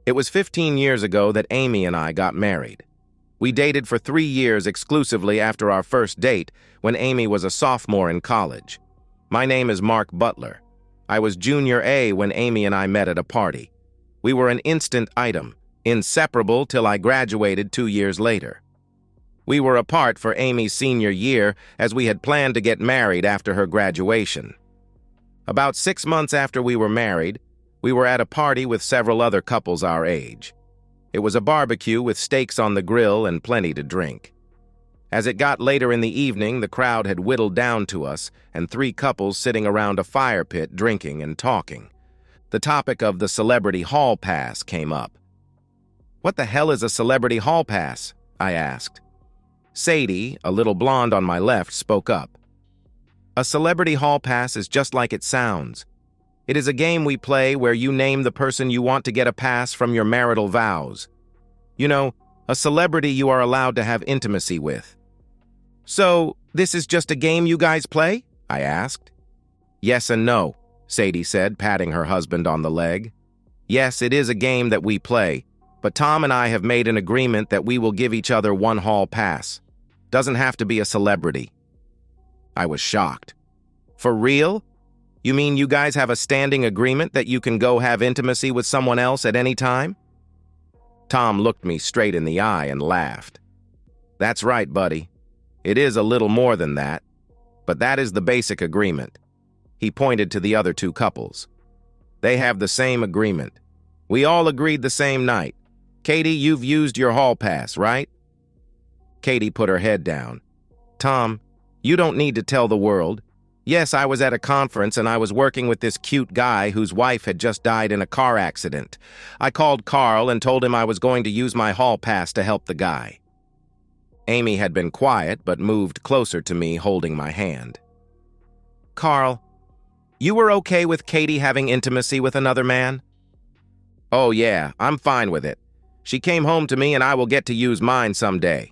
It was 15 years ago that Amy and I got married. We dated for 3 years exclusively after our first date when Amy was a sophomore in college. My name is Mark Butler. I was junior A when Amy and I met at a party. We were an instant item, inseparable till I graduated 2 years later. We were apart for Amy's senior year as we had planned to get married after her graduation. About 6 months after we were married, we were at a party with several other couples our age. It was a barbecue with steaks on the grill and plenty to drink. As it got later in the evening, the crowd had whittled down to us and 3 couples sitting around a fire pit drinking and talking. The topic of the celebrity hall pass came up. "What the hell is a celebrity hall pass?" I asked. Sadie, a little blonde on my left, spoke up. "A celebrity hall pass is just like it sounds. It is a game we play where you name the person you want to get a pass from your marital vows. You know, a celebrity you are allowed to have intimacy with." "So, this is just a game you guys play?" I asked. "Yes and no," Sadie said, patting her husband on the leg. "Yes, it is a game that we play, but Tom and I have made an agreement that we will give each other one hall pass. Doesn't have to be a celebrity." I was shocked. "For real? You mean you guys have a standing agreement that you can go have intimacy with someone else at any time?" Tom looked me straight in the eye and laughed. "That's right, buddy. It is a little more than that, but that is the basic agreement." He pointed to the other 2 couples. "They have the same agreement. We all agreed the same night. Katie, you've used your hall pass, right?" Katie put her head down. "Tom, you don't need to tell the world. Yes, I was at a conference and I was working with this cute guy whose wife had just died in a car accident. I called Carl and told him I was going to use my hall pass to help the guy." Amy had been quiet but moved closer to me, holding my hand. "Carl, you were okay with Katie having intimacy with another man?" "Oh yeah, I'm fine with it. She came home to me and I will get to use mine someday."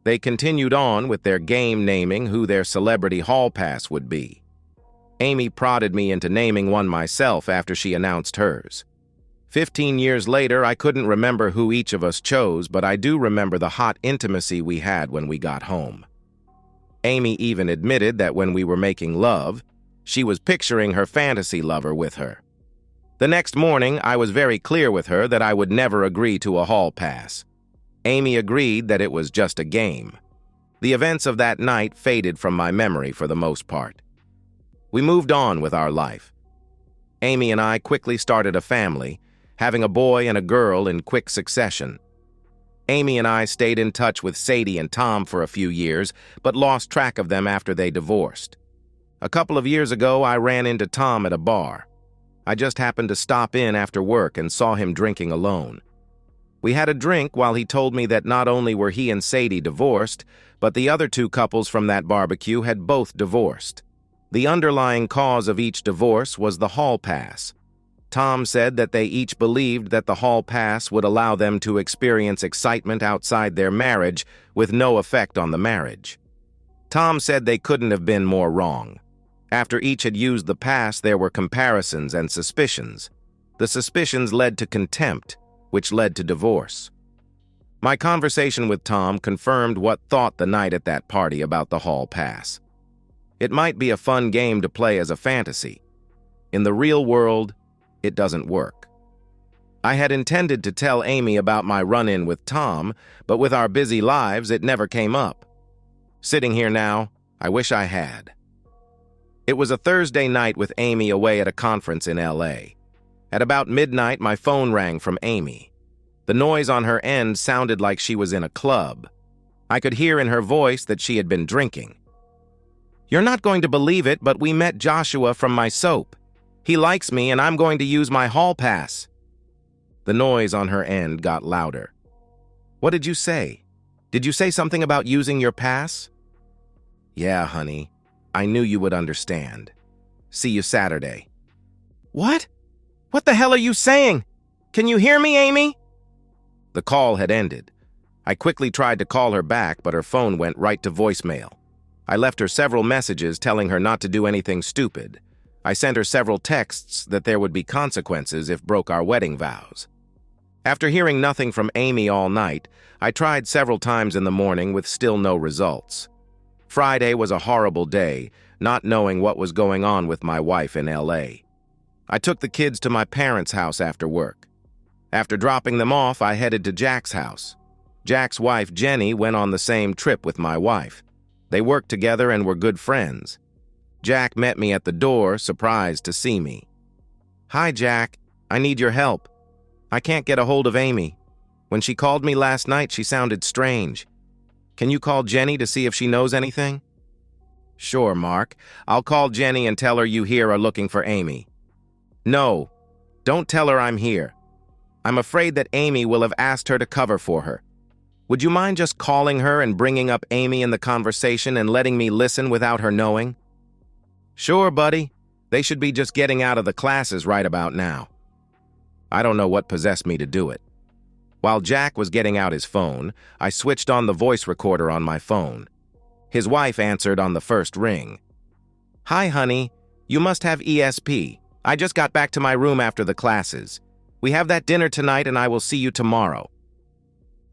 They continued on with their game naming who their celebrity hall pass would be. Amy prodded me into naming one myself after she announced hers. 15 years later, I couldn't remember who each of us chose, but I do remember the hot intimacy we had when we got home. Amy even admitted that when we were making love, she was picturing her fantasy lover with her. The next morning, I was very clear with her that I would never agree to a hall pass. Amy agreed that it was just a game. The events of that night faded from my memory for the most part. We moved on with our life. Amy and I quickly started a family, having a boy and a girl in quick succession. Amy and I stayed in touch with Sadie and Tom for a few years, but lost track of them after they divorced. A couple of years ago, I ran into Tom at a bar. I just happened to stop in after work and saw him drinking alone. We had a drink while he told me that not only were he and Sadie divorced, but the other 2 couples from that barbecue had both divorced. The underlying cause of each divorce was the hall pass. Tom said that they each believed that the hall pass would allow them to experience excitement outside their marriage with no effect on the marriage. Tom said they couldn't have been more wrong. After each had used the pass, there were comparisons and suspicions. The suspicions led to contempt, which led to divorce. My conversation with Tom confirmed what thought the night at that party about the hall pass. It might be a fun game to play as a fantasy. In the real world, it doesn't work. I had intended to tell Amy about my run-in with Tom, but with our busy lives, it never came up. Sitting here now, I wish I had. It was a Thursday night with Amy away at a conference in LA. At about midnight, my phone rang from Amy. The noise on her end sounded like she was in a club. I could hear in her voice that she had been drinking. "You're not going to believe it, but we met Joshua from my soap. He likes me and I'm going to use my hall pass." The noise on her end got louder. "What did you say? Did you say something about using your pass?" "Yeah, honey. I knew you would understand. See you Saturday." "What? What the hell are you saying? Can you hear me, Amy?" The call had ended. I quickly tried to call her back, but her phone went right to voicemail. I left her several messages telling her not to do anything stupid. I sent her several texts that there would be consequences if broke our wedding vows. After hearing nothing from Amy all night, I tried several times in the morning with still no results. Friday was a horrible day, not knowing what was going on with my wife in LA. I took the kids to my parents' house after work. After dropping them off, I headed to Jack's house. Jack's wife, Jenny, went on the same trip with my wife. They worked together and were good friends. Jack met me at the door, surprised to see me. "Hi, Jack. I need your help. I can't get a hold of Amy. When she called me last night, she sounded strange. Can you call Jenny to see if she knows anything?" "Sure, Mark. I'll call Jenny and tell her you here are looking for Amy." "No, don't tell her I'm here. I'm afraid that Amy will have asked her to cover for her. Would you mind just calling her and bringing up Amy in the conversation and letting me listen without her knowing?" "Sure, buddy. They should be just getting out of the classes right about now." I don't know what possessed me to do it. While Jack was getting out his phone, I switched on the voice recorder on my phone. His wife answered on the first ring. "Hi, honey. You must have ESP. I just got back to my room after the classes. We have that dinner tonight and I will see you tomorrow."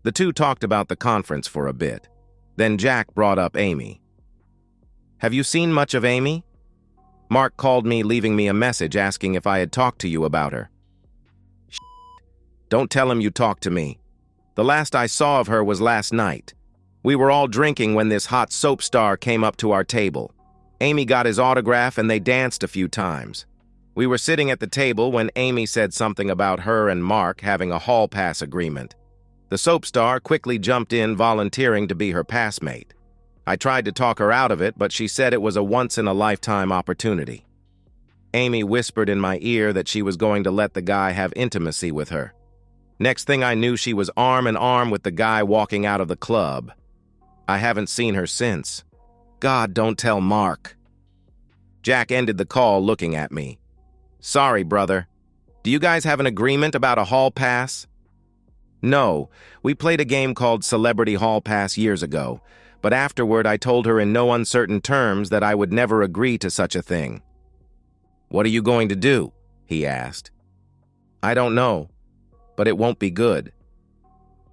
The two talked about the conference for a bit. Then Jack brought up Amy. "Have you seen much of Amy? Mark called me, leaving me a message asking if I had talked to you about her." "Don't tell him you talked to me. The last I saw of her was last night. We were all drinking when this hot soap star came up to our table. Amy got his autograph and they danced a few times. We were sitting at the table when Amy said something about her and Mark having a hall pass agreement. The soap star quickly jumped in, volunteering to be her passmate. I tried to talk her out of it, but she said it was a once-in-a-lifetime opportunity. Amy whispered in my ear that she was going to let the guy have intimacy with her. Next thing I knew, she was arm in arm with the guy walking out of the club. I haven't seen her since. God, don't tell Mark." Jack ended the call looking at me. "Sorry, brother. Do you guys have an agreement about a hall pass?" "No, we played a game called Celebrity Hall Pass years ago, but afterward I told her in no uncertain terms that I would never agree to such a thing." "What are you going to do?" he asked. "I don't know, but it won't be good."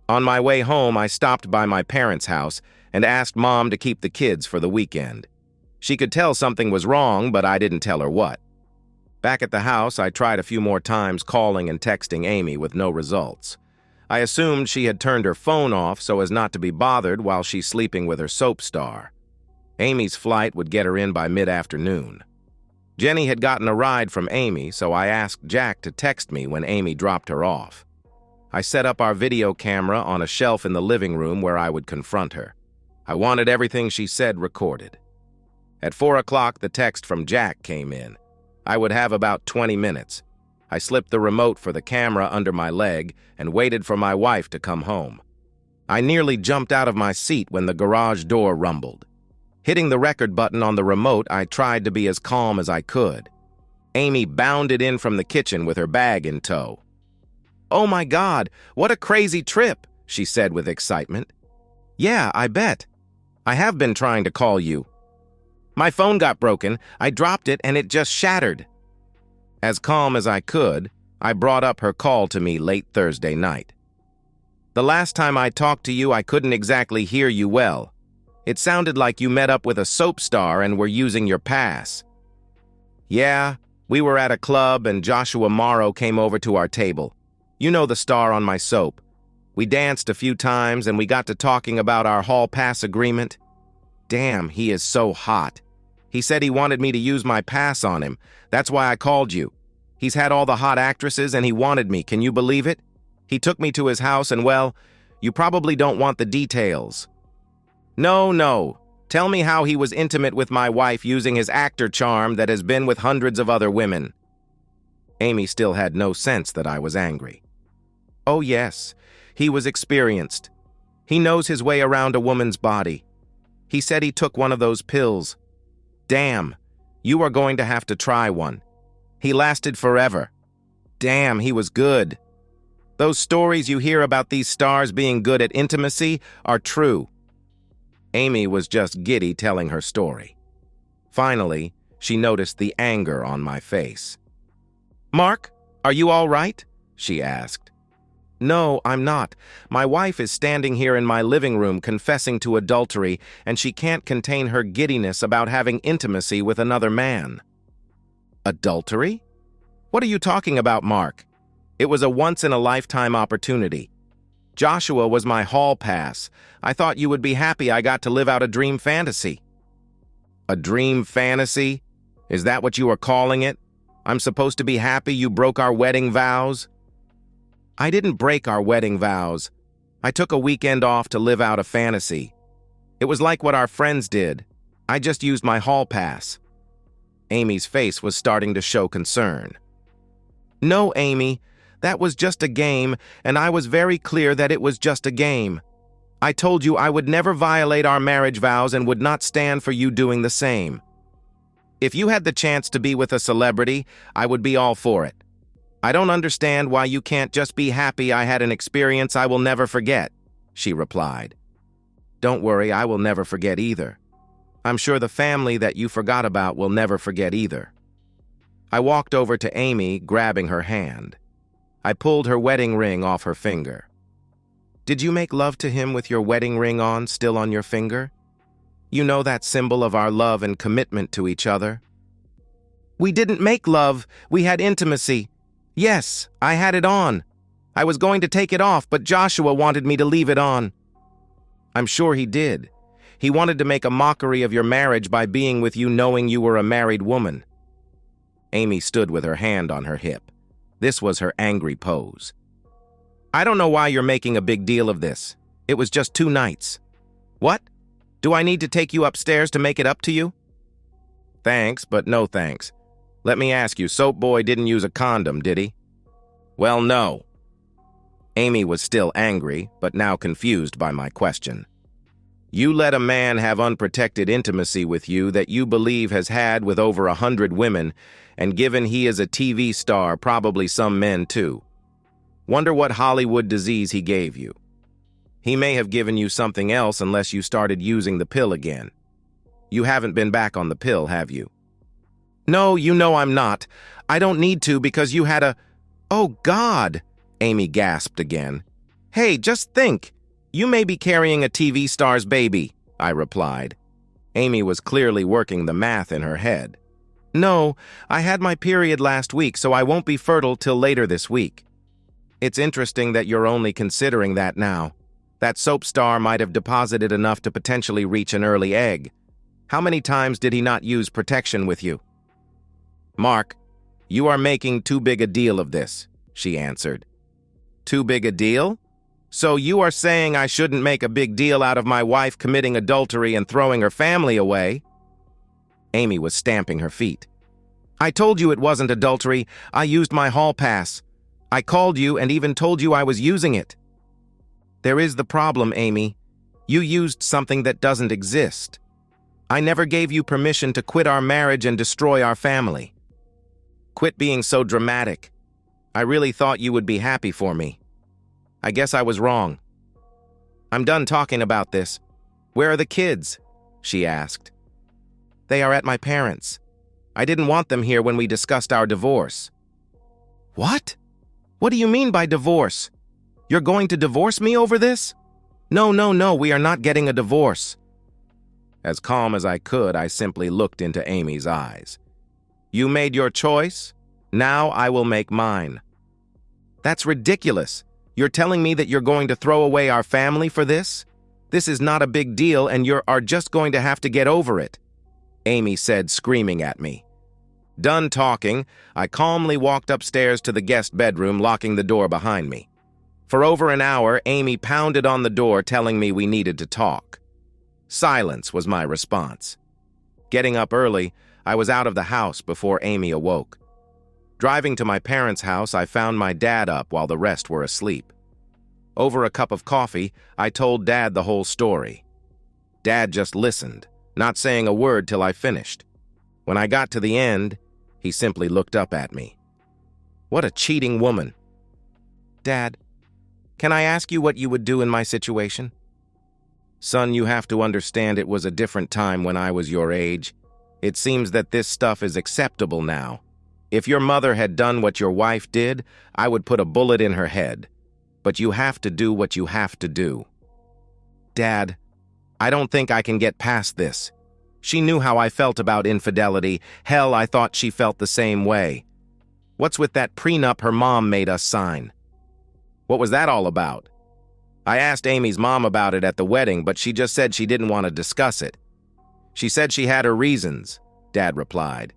On my way home, I stopped by my parents' house and asked Mom to keep the kids for the weekend. She could tell something was wrong, but I didn't tell her what. Back at the house, I tried a few more times calling and texting Amy with no results. I assumed she had turned her phone off so as not to be bothered while she's sleeping with her soap star. Amy's flight would get her in by mid-afternoon. Jenny had gotten a ride from Amy, so I asked Jack to text me when Amy dropped her off. I set up our video camera on a shelf in the living room where I would confront her. I wanted everything she said recorded. At 4 o'clock, the text from Jack came in. I would have about 20 minutes. I slipped the remote for the camera under my leg and waited for my wife to come home. I nearly jumped out of my seat when the garage door rumbled. Hitting the record button on the remote, I tried to be as calm as I could. Amy bounded in from the kitchen with her bag in tow. "Oh my God, what a crazy trip," she said with excitement. "Yeah, I bet. I have been trying to call you. My phone got broken, I dropped it, and it just shattered." As calm as I could, I brought up her call to me late Thursday night. "The last time I talked to you, I couldn't exactly hear you well. It sounded like you met up with a soap star and were using your pass." "Yeah, we were at a club and Joshua Morrow came over to our table. You know the star on my soap. We danced a few times and we got to talking about our hall pass agreement. Damn, he is so hot. He said he wanted me to use my pass on him. That's why I called you. He's had all the hot actresses and he wanted me. Can you believe it? He took me to his house and, well, you probably don't want the details." No. Tell me how he was intimate with my wife using his actor charm that has been with hundreds of other women." Amy still had no sense that I was angry. "Oh yes, he was experienced. He knows his way around a woman's body. He said he took one of those pills. Damn, you are going to have to try one. He lasted forever. Damn, he was good. Those stories you hear about these stars being good at intimacy are true." Amy was just giddy telling her story. Finally, she noticed the anger on my face. "Mark, are you all right?" she asked. No, I'm not. My wife is standing here in my living room confessing to adultery, and she can't contain her giddiness about having intimacy with another man. Adultery? What are you talking about, Mark? It was a once-in-a-lifetime opportunity. Joshua was my hall pass. I thought you would be happy I got to live out a dream fantasy. A dream fantasy? Is that what you are calling it? I'm supposed to be happy you broke our wedding vows? I didn't break our wedding vows. I took a weekend off to live out a fantasy. It was like what our friends did. I just used my hall pass. Amy's face was starting to show concern. No, Amy, that was just a game, and I was very clear that it was just a game. I told you I would never violate our marriage vows and would not stand for you doing the same. If you had the chance to be with a celebrity, I would be all for it. I don't understand why you can't just be happy I had an experience I will never forget, she replied. Don't worry, I will never forget either. I'm sure the family that you forgot about will never forget either. I walked over to Amy, grabbing her hand. I pulled her wedding ring off her finger. Did you make love to him with your wedding ring on, still on your finger? You know that symbol of our love and commitment to each other? We didn't make love, we had intimacy. Yes, I had it on. I was going to take it off, but Joshua wanted me to leave it on. I'm sure he did. He wanted to make a mockery of your marriage by being with you knowing you were a married woman. Amy stood with her hand on her hip. This was her angry pose. I don't know why you're making a big deal of this. It was just 2 nights. What? Do I need to take you upstairs to make it up to you? Thanks, but no thanks. Let me ask you, Soap Boy didn't use a condom, did he? Well, no. Amy was still angry, but now confused by my question. You let a man have unprotected intimacy with you that you believe has had with over 100 women, and given he is a TV star, probably some men too. Wonder what Hollywood disease he gave you. He may have given you something else unless you started using the pill again. You haven't been back on the pill, have you? No, you know I'm not. I don't need to because you had a... Oh, God! Amy gasped again. Hey, just think. You may be carrying a TV star's baby, I replied. Amy was clearly working the math in her head. No, I had my period last week, so I won't be fertile till later this week. It's interesting that you're only considering that now. That soap star might have deposited enough to potentially reach an early egg. How many times did he not use protection with you? Mark, you are making too big a deal of this, she answered. Too big a deal? So you are saying I shouldn't make a big deal out of my wife committing adultery and throwing her family away? Amy was stamping her feet. I told you it wasn't adultery. I used my hall pass. I called you and even told you I was using it. There is the problem, Amy. You used something that doesn't exist. I never gave you permission to quit our marriage and destroy our family. Quit being so dramatic. I really thought you would be happy for me. I guess I was wrong. I'm done talking about this. Where are the kids? She asked. They are at my parents'. I didn't want them here when we discussed our divorce. What? What do you mean by divorce? You're going to divorce me over this? No, we are not getting a divorce. As calm as I could, I simply looked into Amy's eyes. You made your choice. Now I will make mine. That's ridiculous. You're telling me that you're going to throw away our family for this? This is not a big deal and you are just going to have to get over it, Amy said, screaming at me. Done talking, I calmly walked upstairs to the guest bedroom, locking the door behind me. For over an hour, Amy pounded on the door telling me we needed to talk. Silence was my response. Getting up early, I was out of the house before Amy awoke. Driving to my parents' house, I found my dad up while the rest were asleep. Over a cup of coffee, I told Dad the whole story. Dad just listened, not saying a word till I finished. When I got to the end, he simply looked up at me. What a cheating woman. Dad, can I ask you what you would do in my situation? Son, you have to understand it was a different time when I was your age. It seems that this stuff is acceptable now. If your mother had done what your wife did, I would put a bullet in her head. but you have to do what you have to do. Dad, I don't think I can get past this. She knew how I felt about infidelity. Hell, I thought she felt the same way. What's with that prenup her mom made us sign? What was that all about? I asked Amy's mom about it at the wedding, but she just said she didn't want to discuss it. She said she had her reasons, Dad replied.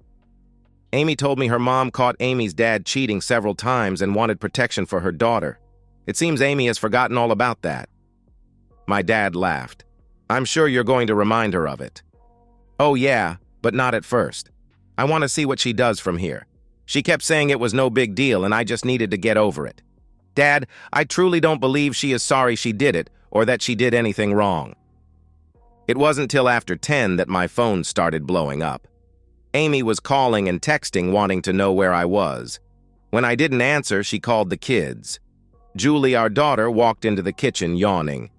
Amy told me her mom caught Amy's dad cheating several times and wanted protection for her daughter. It seems Amy has forgotten all about that. My dad laughed. I'm sure you're going to remind her of it. Oh yeah, but not at first. I want to see what she does from here. She kept saying it was no big deal and I just needed to get over it. Dad, I truly don't believe she is sorry she did it or that she did anything wrong. It wasn't till after 10 that my phone started blowing up. Amy was calling and texting wanting to know where I was. When I didn't answer, she called the kids. Julie, our daughter, walked into the kitchen yawning.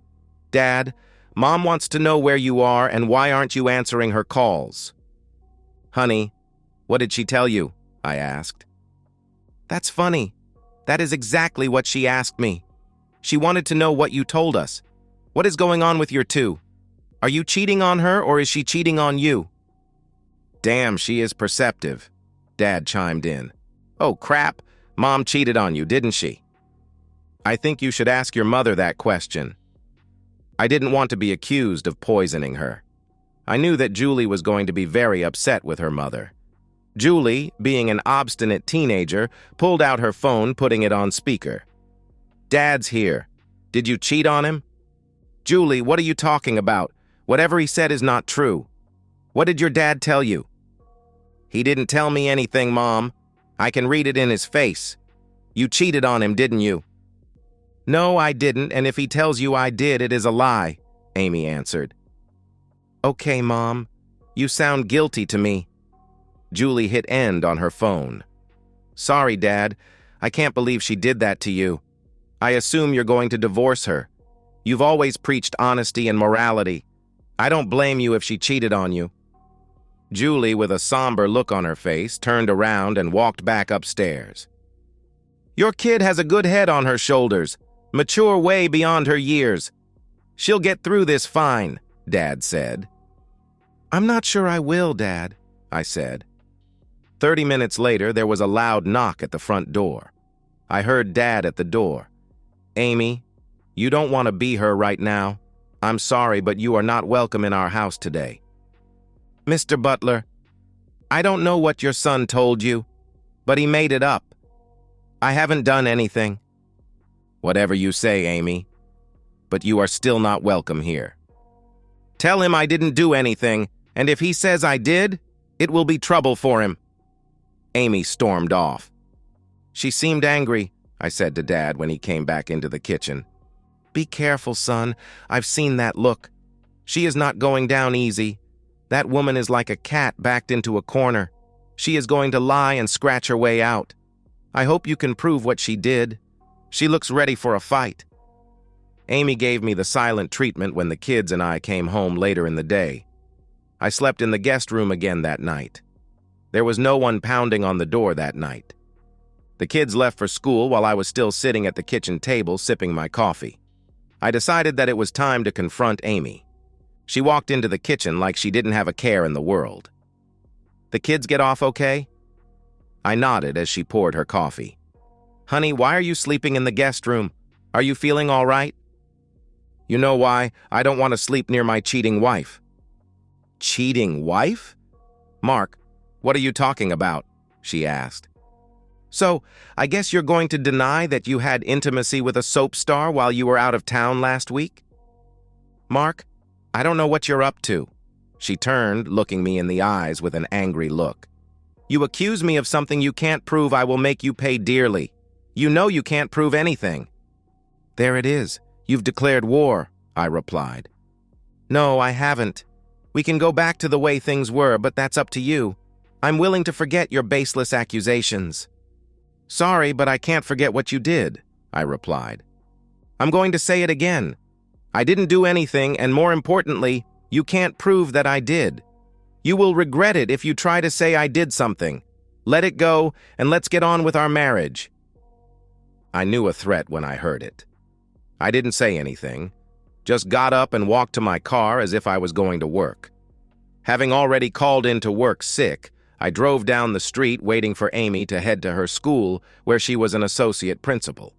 Dad, Mom wants to know where you are and why aren't you answering her calls? Honey, what did she tell you? I asked. That's funny. That is exactly what she asked me. She wanted to know what you told us. What is going on with your two? Are you cheating on her or is she cheating on you? Damn, she is perceptive, Dad chimed in. Oh crap, Mom cheated on you, didn't she? I think you should ask your mother that question. I didn't want to be accused of poisoning her. I knew that Julie was going to be very upset with her mother. Julie, being an obstinate teenager, pulled out her phone, putting it on speaker. Dad's here. Did you cheat on him? Julie, what are you talking about? Whatever he said is not true. What did your dad tell you? He didn't tell me anything, Mom. I can read it in his face. You cheated on him, didn't you? No, I didn't, and if he tells you I did, it is a lie, Amy answered. Okay, Mom. You sound guilty to me. Julie hit end on her phone. Sorry, Dad. I can't believe she did that to you. I assume you're going to divorce her. You've always preached honesty and morality. I don't blame you if she cheated on you. Julie, with a somber look on her face, turned around and walked back upstairs. Your kid has a good head on her shoulders, mature way beyond her years. She'll get through this fine, Dad said. I'm not sure I will, Dad, I said. 30 minutes later, there was a loud knock at the front door. I heard Dad at the door. Amy, you don't want to be her right now. I'm sorry, but you are not welcome in our house today. Mr. Butler, I don't know what your son told you, but he made it up. I haven't done anything. Whatever you say, Amy, but you are still not welcome here. Tell him I didn't do anything, and if he says I did, it will be trouble for him. Amy stormed off. She seemed angry, I said to Dad when he came back into the kitchen. Be careful, son. I've seen that look. She is not going down easy. That woman is like a cat backed into a corner. She is going to lie and scratch her way out. I hope you can prove what she did. She looks ready for a fight. Amy gave me the silent treatment when the kids and I came home later in the day. I slept in the guest room again that night. There was no one pounding on the door that night. The kids left for school while I was still sitting at the kitchen table sipping my coffee. I decided that it was time to confront Amy. She walked into the kitchen like she didn't have a care in the world. The kids get off okay? I nodded as she poured her coffee. Honey, why are you sleeping in the guest room? Are you feeling all right? You know why? I don't want to sleep near my cheating wife. Cheating wife? Mark, what are you talking about? She asked. So, I guess you're going to deny that you had intimacy with a soap star while you were out of town last week? Mark, I don't know what you're up to. She turned, looking me in the eyes with an angry look. You accuse me of something you can't prove. I will make you pay dearly. You know you can't prove anything. There it is. You've declared war, I replied. No, I haven't. We can go back to the way things were, but that's up to you. I'm willing to forget your baseless accusations. Sorry, but I can't forget what you did, I replied. I'm going to say it again. I didn't do anything, and more importantly, you can't prove that I did. You will regret it if you try to say I did something. Let it go, and let's get on with our marriage. I knew a threat when I heard it. I didn't say anything, just got up and walked to my car as if I was going to work. Having already called in to work sick, I drove down the street waiting for Amy to head to her school where she was an associate principal.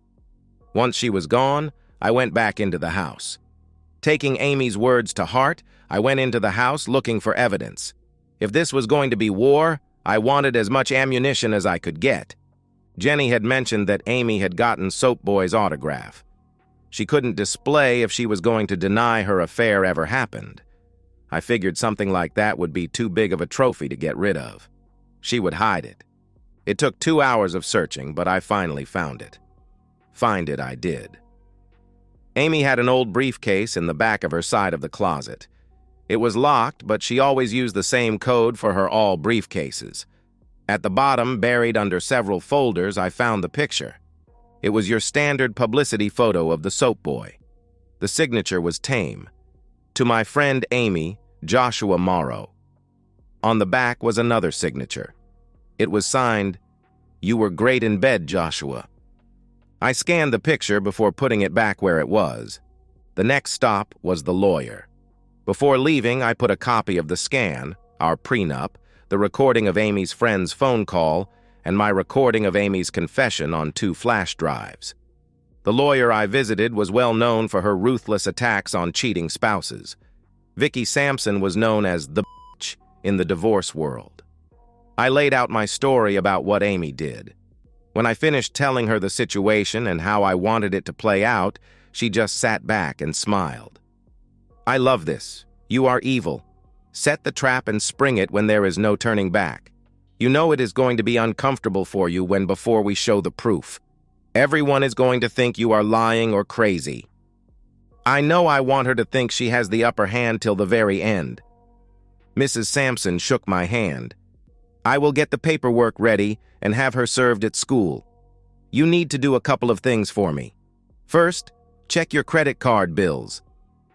Once she was gone, I went back into the house. Taking Amy's words to heart, I went into the house looking for evidence. If this was going to be war, I wanted as much ammunition as I could get. Jenny had mentioned that Amy had gotten Soap Boy's autograph. She couldn't display if she was going to deny her affair ever happened. I figured something like that would be too big of a trophy to get rid of. She would hide it. It took 2 hours of searching, but I finally found it. Find it I did. Amy had an old briefcase in the back of her side of the closet. It was locked, but she always used the same code for her all briefcases. At the bottom, buried under several folders, I found the picture. It was your standard publicity photo of the Soap Boy. The signature was tame. To my friend Amy, Joshua Morrow. On the back was another signature. It was signed, "You were great in bed, Joshua." I scanned the picture before putting it back where it was. The next stop was the lawyer. Before leaving, I put a copy of the scan, our prenup, the recording of Amy's friend's phone call, and my recording of Amy's confession on 2 flash drives. The lawyer I visited was well known for her ruthless attacks on cheating spouses. Vicky Sampson was known as the bitch in the divorce world. I laid out my story about what Amy did. When I finished telling her the situation and how I wanted it to play out, she just sat back and smiled. "I love this. You are evil. Set the trap and spring it when there is no turning back. You know it is going to be uncomfortable for you when before we show the proof. Everyone is going to think you are lying or crazy. I know I want her to think she has the upper hand till the very end." Mrs. Sampson shook my hand. "I will get the paperwork ready and have her served at school. You need to do a couple of things for me. First, check your credit card bills.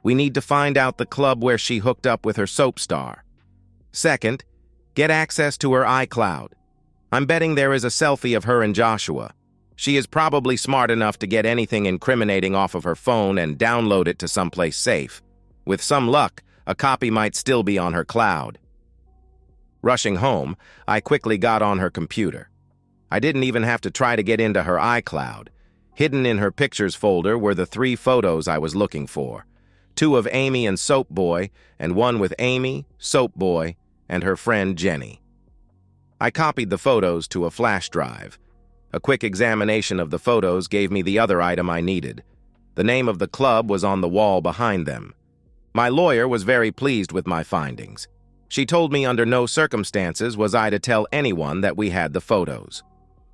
We need to find out the club where she hooked up with her soap star. Second, get access to her iCloud. I'm betting there is a selfie of her and Joshua. She is probably smart enough to get anything incriminating off of her phone and download it to someplace safe. With some luck, a copy might still be on her cloud." Rushing home, I quickly got on her computer. I didn't even have to try to get into her iCloud. Hidden in her pictures folder were the 3 photos I was looking for. 2 of Amy and Soap Boy, and 1 with Amy, Soap Boy, and her friend Jenny. I copied the photos to a flash drive. A quick examination of the photos gave me the other item I needed. The name of the club was on the wall behind them. My lawyer was very pleased with my findings. She told me under no circumstances was I to tell anyone that we had the photos.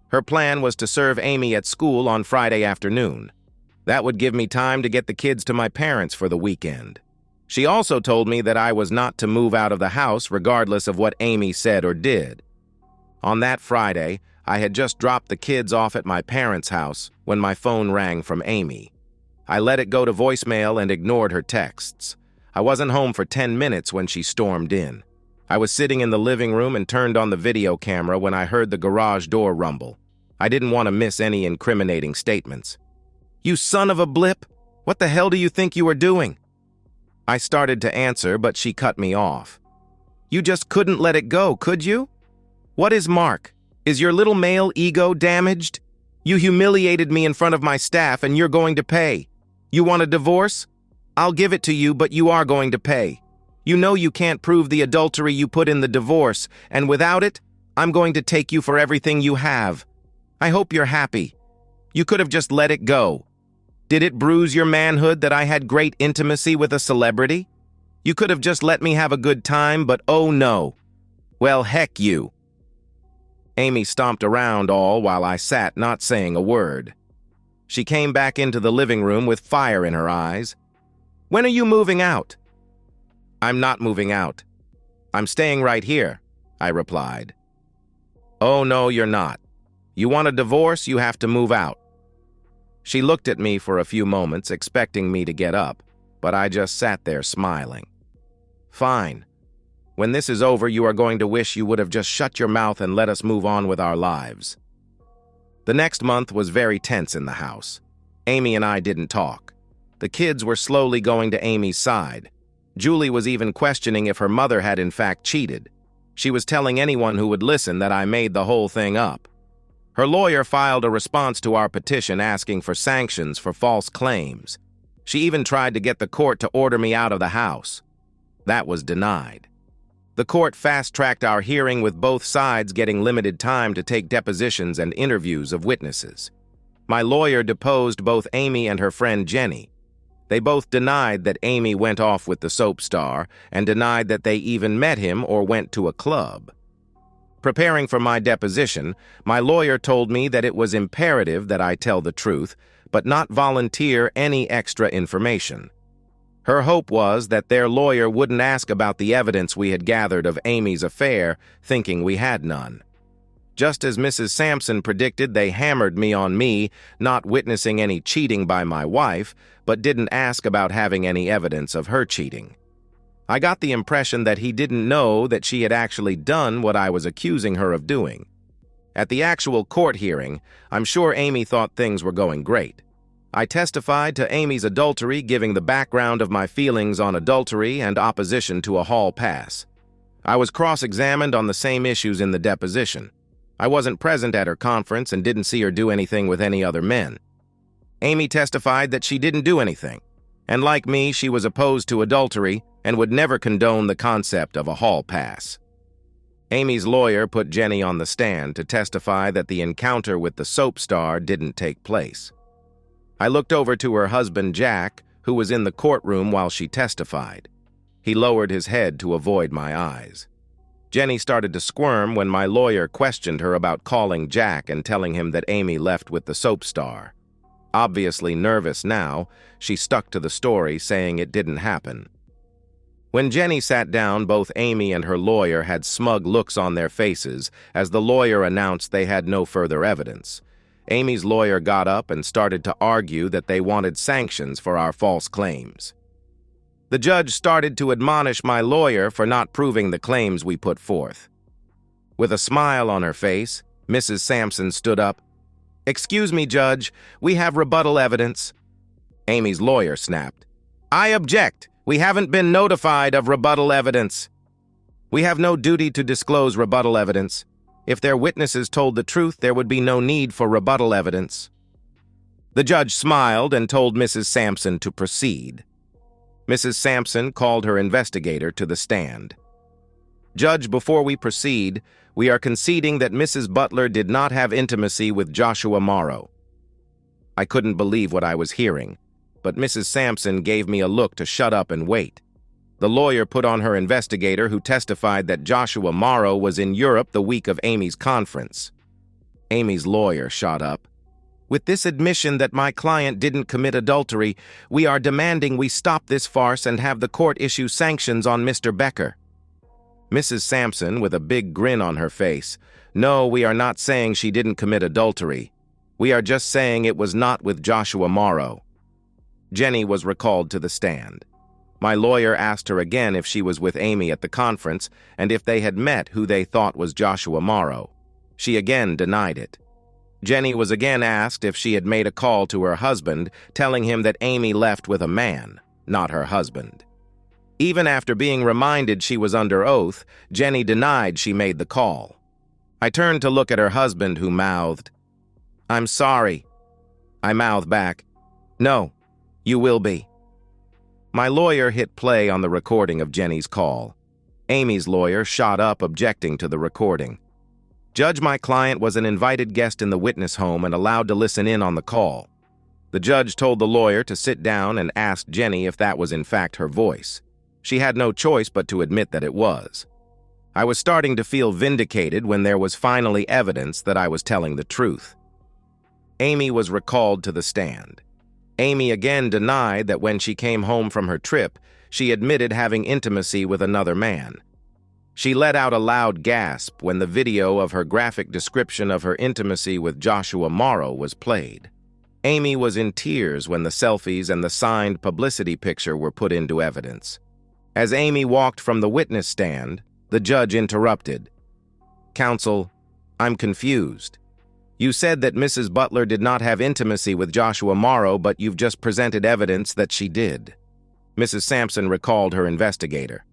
Her plan was to serve Amy at school on Friday afternoon. That would give me time to get the kids to my parents for the weekend. She also told me that I was not to move out of the house regardless of what Amy said or did. On that Friday, I had just dropped the kids off at my parents' house when my phone rang from Amy. I let it go to voicemail and ignored her texts. I wasn't home for 10 minutes when she stormed in. I was sitting in the living room and turned on the video camera when I heard the garage door rumble. I didn't want to miss any incriminating statements. "You son of a blip! What the hell do you think you are doing?" I started to answer, but she cut me off. "You just couldn't let it go, could you? What is Mark? Is your little male ego damaged? You humiliated me in front of my staff and you're going to pay. You want a divorce? I'll give it to you, but you are going to pay. You know you can't prove the adultery you put in the divorce, and without it, I'm going to take you for everything you have. I hope you're happy. You could have just let it go. Did it bruise your manhood that I had great intimacy with a celebrity? You could have just let me have a good time, but oh no. Well, heck you." Amy stomped around all while I sat not saying a word. She came back into the living room with fire in her eyes. "When are you moving out?" "I'm not moving out. I'm staying right here," I replied. "Oh no, you're not. You want a divorce, you have to move out." She looked at me for a few moments, expecting me to get up, but I just sat there smiling. "Fine. When this is over, you are going to wish you would have just shut your mouth and let us move on with our lives." The next month was very tense in the house. Amy and I didn't talk. The kids were slowly going to Amy's side. Julie was even questioning if her mother had in fact cheated. She was telling anyone who would listen that I made the whole thing up. Her lawyer filed a response to our petition asking for sanctions for false claims. She even tried to get the court to order me out of the house. That was denied. The court fast-tracked our hearing with both sides getting limited time to take depositions and interviews of witnesses. My lawyer deposed both Amy and her friend Jenny. They both denied that Amy went off with the soap star and denied that they even met him or went to a club. Preparing for my deposition, my lawyer told me that it was imperative that I tell the truth, but not volunteer any extra information. Her hope was that their lawyer wouldn't ask about the evidence we had gathered of Amy's affair, thinking we had none. Just as Mrs. Sampson predicted, they hammered me on me not witnessing any cheating by my wife, but didn't ask about having any evidence of her cheating. I got the impression that he didn't know that she had actually done what I was accusing her of doing. At the actual court hearing, I'm sure Amy thought things were going great. I testified to Amy's adultery, giving the background of my feelings on adultery and opposition to a hall pass. I was cross-examined on the same issues in the deposition. I wasn't present at her conference and didn't see her do anything with any other men. Amy testified that she didn't do anything, and like me, she was opposed to adultery and would never condone the concept of a hall pass. Amy's lawyer put Jenny on the stand to testify that the encounter with the soap star didn't take place. I looked over to her husband, Jack, who was in the courtroom while she testified. He lowered his head to avoid my eyes. Jenny started to squirm when my lawyer questioned her about calling Jack and telling him that Amy left with the soap star. Obviously nervous now, she stuck to the story, saying it didn't happen. When Jenny sat down, both Amy and her lawyer had smug looks on their faces as the lawyer announced they had no further evidence. Amy's lawyer got up and started to argue that they wanted sanctions for our false claims. The judge started to admonish my lawyer for not proving the claims we put forth. With a smile on her face, Mrs. Sampson stood up. "Excuse me, Judge, we have rebuttal evidence." Amy's lawyer snapped. "I object. We haven't been notified of rebuttal evidence." "We have no duty to disclose rebuttal evidence. If their witnesses told the truth, there would be no need for rebuttal evidence." The judge smiled and told Mrs. Sampson to proceed. Mrs. Sampson called her investigator to the stand. "Judge, before we proceed, we are conceding that Mrs. Butler did not have intimacy with Joshua Morrow." I couldn't believe what I was hearing, but Mrs. Sampson gave me a look to shut up and wait. The lawyer put on her investigator, who testified that Joshua Morrow was in Europe the week of Amy's conference. Amy's lawyer shot up. "With this admission that my client didn't commit adultery, we are demanding we stop this farce and have the court issue sanctions on Mr. Becker." Mrs. Sampson, with a big grin on her face, "No, we are not saying she didn't commit adultery. We are just saying it was not with Joshua Morrow." Jenny was recalled to the stand. My lawyer asked her again if she was with Amy at the conference and if they had met who they thought was Joshua Morrow. She again denied it. Jenny was again asked if she had made a call to her husband, telling him that Amy left with a man, not her husband. Even after being reminded she was under oath, Jenny denied she made the call. I turned to look at her husband, who mouthed, "I'm sorry." I mouthed back, "No, you will be." My lawyer hit play on the recording of Jenny's call. Amy's lawyer shot up, objecting to the recording. "Judge, my client was an invited guest in the witness home and allowed to listen in on the call." The judge told the lawyer to sit down and asked Jenny if that was in fact her voice. She had no choice but to admit that it was. I was starting to feel vindicated when there was finally evidence that I was telling the truth. Amy was recalled to the stand. Amy again denied that when she came home from her trip, she admitted having intimacy with another man. She let out a loud gasp when the video of her graphic description of her intimacy with Joshua Morrow was played. Amy was in tears when the selfies and the signed publicity picture were put into evidence. As Amy walked from the witness stand, the judge interrupted. "Counsel, I'm confused. You said that Mrs. Butler did not have intimacy with Joshua Morrow, but you've just presented evidence that she did. Mrs. Sampson recalled her investigator.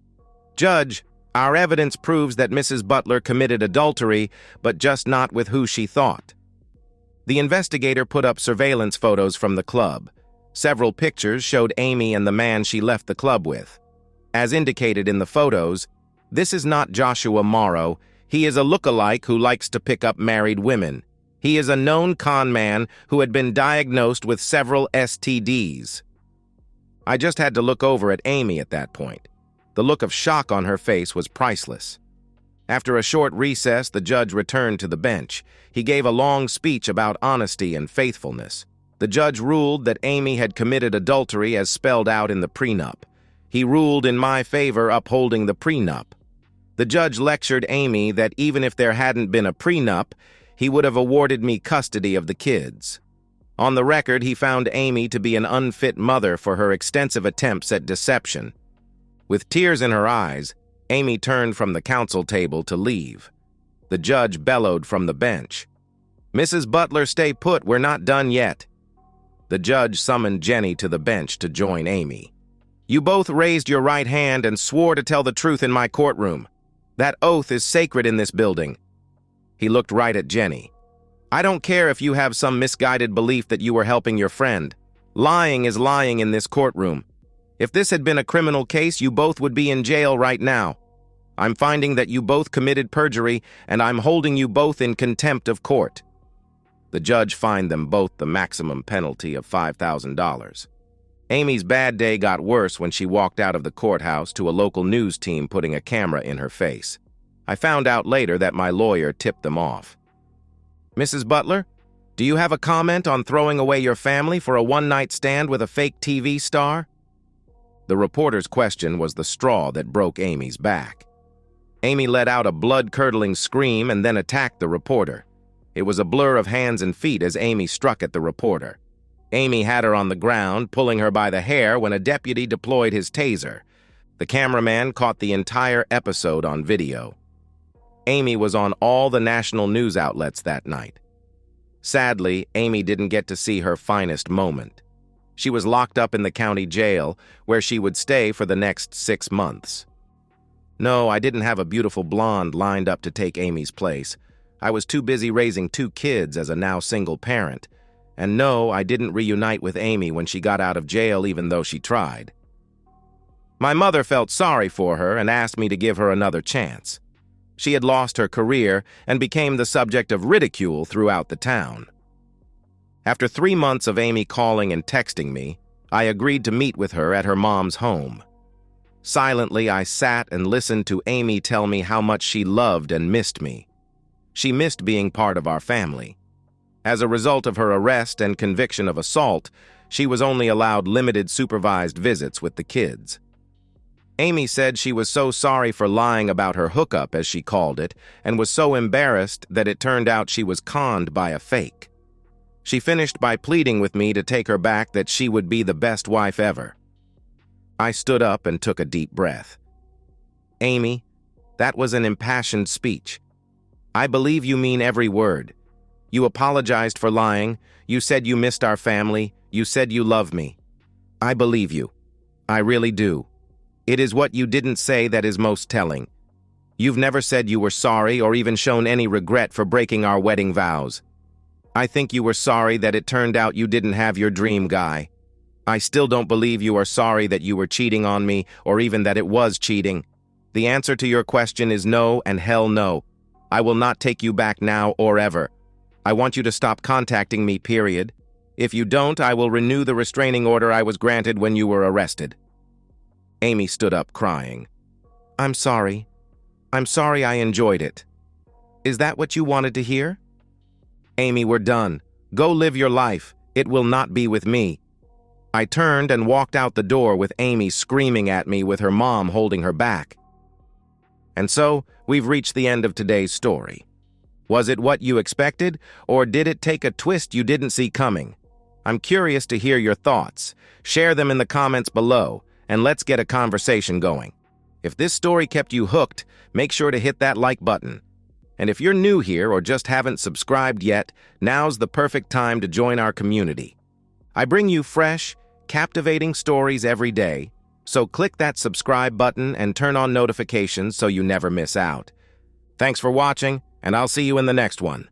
Judge, our evidence proves that Mrs. Butler committed adultery, but just not with who she thought. The investigator put up surveillance photos from the club. Several pictures showed Amy and the man she left the club with. As indicated in the photos, this is not Joshua Morrow. He is a look-alike who likes to pick up married women. He is a known con man who had been diagnosed with several STDs. I just had to look over at Amy at that point. The look of shock on her face was priceless. After a short recess, the judge returned to the bench. He gave a long speech about honesty and faithfulness. The judge ruled that Amy had committed adultery as spelled out in the prenup. He ruled in my favor, upholding the prenup. The judge lectured Amy that even if there hadn't been a prenup, he would have awarded me custody of the kids. On the record, he found Amy to be an unfit mother for her extensive attempts at deception. With tears in her eyes, Amy turned from the counsel table to leave. The judge bellowed from the bench. "Mrs. Butler, stay put, we're not done yet." The judge summoned Jenny to the bench to join Amy. "You both raised your right hand and swore to tell the truth in my courtroom. That oath is sacred in this building." He looked right at Jenny. "I don't care if you have some misguided belief that you were helping your friend. Lying is lying in this courtroom. If this had been a criminal case, you both would be in jail right now. I'm finding that you both committed perjury, and I'm holding you both in contempt of court." The judge fined them both the maximum penalty of $5,000. Amy's bad day got worse when she walked out of the courthouse to a local news team putting a camera in her face. I found out later that my lawyer tipped them off. "Mrs. Butler, do you have a comment on throwing away your family for a one-night stand with a fake TV star?" The reporter's question was the straw that broke Amy's back. Amy let out a blood-curdling scream and then attacked the reporter. It was a blur of hands and feet as Amy struck at the reporter. Amy had her on the ground, pulling her by the hair when a deputy deployed his taser. The cameraman caught the entire episode on video. Amy was on all the national news outlets that night. Sadly, Amy didn't get to see her finest moment. She was locked up in the county jail, where she would stay for the next 6 months. No, I didn't have a beautiful blonde lined up to take Amy's place. I was too busy raising 2 kids as a now single parent. And no, I didn't reunite with Amy when she got out of jail, even though she tried. My mother felt sorry for her and asked me to give her another chance. She had lost her career and became the subject of ridicule throughout the town. After 3 months of Amy calling and texting me, I agreed to meet with her at her mom's home. Silently, I sat and listened to Amy tell me how much she loved and missed me. She missed being part of our family. As a result of her arrest and conviction of assault, she was only allowed limited supervised visits with the kids. Amy said she was so sorry for lying about her hookup, as she called it, and was so embarrassed that it turned out she was conned by a fake. She finished by pleading with me to take her back, that she would be the best wife ever. I stood up and took a deep breath. "Amy, that was an impassioned speech. I believe you mean every word. You apologized for lying. You said you missed our family. You said you love me. I believe you. I really do. It is what you didn't say that is most telling. You've never said you were sorry or even shown any regret for breaking our wedding vows. I think you were sorry that it turned out you didn't have your dream guy. I still don't believe you are sorry that you were cheating on me or even that it was cheating. The answer to your question is no and hell no. I will not take you back now or ever. I want you to stop contacting me, period. If you don't, I will renew the restraining order I was granted when you were arrested." Amy stood up crying. "I'm sorry. I'm sorry I enjoyed it. Is that what you wanted to hear?" "Amy, we're done. Go live your life. It will not be with me." I turned and walked out the door with Amy screaming at me with her mom holding her back. And so, we've reached the end of today's story. Was it what you expected, or did it take a twist you didn't see coming? I'm curious to hear your thoughts. Share them in the comments below, and let's get a conversation going. If this story kept you hooked, make sure to hit that like button. And if you're new here or just haven't subscribed yet, now's the perfect time to join our community. I bring you fresh, captivating stories every day, so click that subscribe button and turn on notifications so you never miss out. Thanks for watching, and I'll see you in the next one.